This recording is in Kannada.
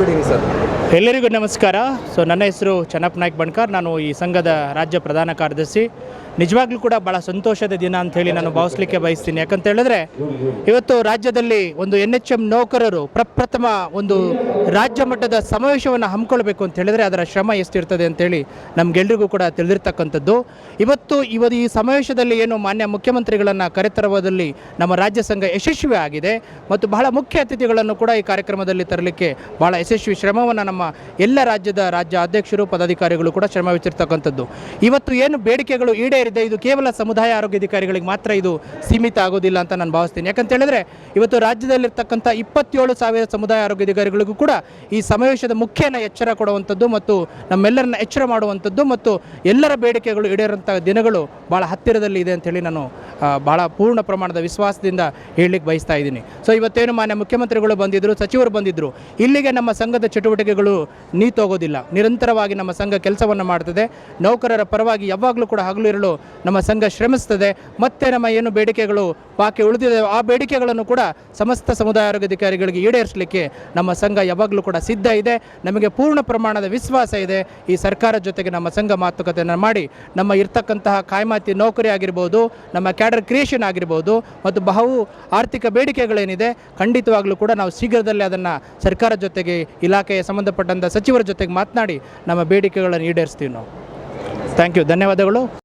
ಮಾತಾಡಬೇಡಿ ಸರ್. ಎಲ್ಲರಿಗೂ ನಮಸ್ಕಾರ. ನನ್ನ ಹೆಸರು ಚನ್ನಪ್ಪ ನಾಯ್ಕ ಬಣ್ಕಾರ್. ನಾನು ಈ ಸಂಘದ ರಾಜ್ಯ ಪ್ರಧಾನ ಕಾರ್ಯದರ್ಶಿ. ನಿಜವಾಗ್ಲೂ ಕೂಡ ಭಾಳ ಸಂತೋಷದ ದಿನ ಅಂಥೇಳಿ ನಾನು ಭಾವಿಸ್ಲಿಕ್ಕೆ ಬಯಸ್ತೀನಿ. ಯಾಕಂತ ಹೇಳಿದ್ರೆ ಇವತ್ತು ರಾಜ್ಯದಲ್ಲಿ ಒಂದು NHM ನೌಕರರು ಪ್ರಪ್ರಥಮ ಒಂದು ರಾಜ್ಯ ಮಟ್ಟದ ಸಮಾವೇಶವನ್ನು ಹಮ್ಮಿಕೊಳ್ಬೇಕು ಅಂತ ಹೇಳಿದ್ರೆ ಅದರ ಶ್ರಮ ಎಷ್ಟಿರ್ತದೆ ಅಂತೇಳಿ ನಮಗೆಲ್ಲರಿಗೂ ಕೂಡ ತಿಳಿದಿರ್ತಕ್ಕಂಥದ್ದು. ಇವತ್ತು ಈ ಸಮಾವೇಶದಲ್ಲಿ ಏನು ಮಾನ್ಯ ಮುಖ್ಯಮಂತ್ರಿಗಳನ್ನು ಕರೆತರುವುದರಲ್ಲಿ ನಮ್ಮ ರಾಜ್ಯ ಸಂಘ ಯಶಸ್ವಿ ಆಗಿದೆ ಮತ್ತು ಬಹಳ ಮುಖ್ಯ ಅತಿಥಿಗಳನ್ನು ಕೂಡ ಈ ಕಾರ್ಯಕ್ರಮದಲ್ಲಿ ತರಲಿಕ್ಕೆ ಭಾಳ ಯಶಸ್ವಿ ಶ್ರಮವನ್ನು ನಮ್ಮ ಎಲ್ಲ ರಾಜ್ಯ ಅಧ್ಯಕ್ಷರು ಪದಾಧಿಕಾರಿಗಳು ಕೂಡ ಶ್ರಮವಹಿಸಿರ್ತಕ್ಕಂಥದ್ದು. ಇವತ್ತು ಏನು ಬೇಡಿಕೆಗಳು ಈಡೇರಿದೆ ಇದು ಕೇವಲ ಸಮುದಾಯ ಆರೋಗ್ಯಾಧಿಕಾರಿಗಳಿಗೆ ಮಾತ್ರ ಇದು ಸೀಮಿತ ಆಗೋದಿಲ್ಲ ಅಂತ ನಾನು ಭಾವಿಸ್ತೀನಿ. ಯಾಕಂತ ಹೇಳಿದ್ರೆ ಇವತ್ತು ರಾಜ್ಯದಲ್ಲಿರ್ತಕ್ಕಂಥ 27,000 ಸಮುದಾಯ ಆರೋಗ್ಯಾಧಿಕಾರಿಗಳಿಗೂ ಕೂಡ ಈ ಸಮಾವೇಶದ ಮುಖ್ಯನ ಎಚ್ಚರ ಕೊಡುವಂಥದ್ದು ಮತ್ತು ನಮ್ಮೆಲ್ಲರನ್ನ ಎಚ್ಚರ ಮಾಡುವಂಥದ್ದು ಮತ್ತು ಎಲ್ಲರ ಬೇಡಿಕೆಗಳು ಈಡೇರುವಂಥ ದಿನಗಳು ಭಾಳ ಹತ್ತಿರದಲ್ಲಿ ಇದೆ ಅಂಥೇಳಿ ನಾನು ಭಾಳ ಪೂರ್ಣ ಪ್ರಮಾಣದ ವಿಶ್ವಾಸದಿಂದ ಹೇಳಲಿಕ್ಕೆ ಬಯಸ್ತಾ ಇದ್ದೀನಿ. ಇವತ್ತೇನು ಮಾನ್ಯ ಮುಖ್ಯಮಂತ್ರಿಗಳು ಬಂದಿದ್ದರು, ಸಚಿವರು ಬಂದಿದ್ದರು, ಇಲ್ಲಿಗೆ ನಮ್ಮ ಸಂಘದ ಚಟುವಟಿಕೆಗಳು ನಿಂತೋಗೋದಿಲ್ಲ. ನಿರಂತರವಾಗಿ ನಮ್ಮ ಸಂಘ ಕೆಲಸವನ್ನು ಮಾಡ್ತದೆ. ನೌಕರರ ಪರವಾಗಿ ಯಾವಾಗಲೂ ಕೂಡ ಹಗಲು ಇರಲು ನಮ್ಮ ಸಂಘ ಶ್ರಮಿಸ್ತದೆ. ಮತ್ತು ನಮ್ಮ ಏನು ಬೇಡಿಕೆಗಳು ಬಾಕಿ ಉಳಿದಿದೆ ಆ ಬೇಡಿಕೆಗಳನ್ನು ಕೂಡ ಸಮಸ್ತ ಸಮುದಾಯ ಆರೋಗ್ಯಾಧಿಕಾರಿಗಳಿಗೆ ಈಡೇರಿಸಲಿಕ್ಕೆ ನಮ್ಮ ಸಂಘ ಯಾವಾಗಲೂ ಕೂಡ ಸಿದ್ಧ ಇದೆ. ನಮಗೆ ಪೂರ್ಣ ಪ್ರಮಾಣದ ವಿಶ್ವಾಸ ಇದೆ. ಈ ಸರ್ಕಾರದ ಜೊತೆಗೆ ನಮ್ಮ ಸಂಘ ಮಾತುಕತೆಯನ್ನು ಮಾಡಿ ನಮ್ಮ ಇರ್ತಕ್ಕಂತಹ ಕಾಯಮಾತಿ ನೌಕರಿ ಆಗಿರ್ಬೋದು, ನಮ್ಮ ಕ್ಯಾಡರ್ ಕ್ರಿಯೇಷನ್ ಆಗಿರ್ಬೋದು ಮತ್ತು ಬಹು ಆರ್ಥಿಕ ಬೇಡಿಕೆಗಳೇನಿದೆ ಖಂಡಿತವಾಗ್ಲೂ ಕೂಡ ನಾವು ಶೀಘ್ರದಲ್ಲೇ ಅದನ್ನು ಸರ್ಕಾರದ ಜೊತೆಗೆ ಇಲಾಖೆಯ ಸಂಬಂಧಪಟ್ಟಂಥ ಸಚಿವರ ಜೊತೆಗೆ ಮಾತನಾಡಿ ನಮ್ಮ ಬೇಡಿಕೆಗಳನ್ನು ಈಡೇರಿಸ್ತೀವಿ ನಾವು. Thank you. ಧನ್ಯವಾದಗಳು.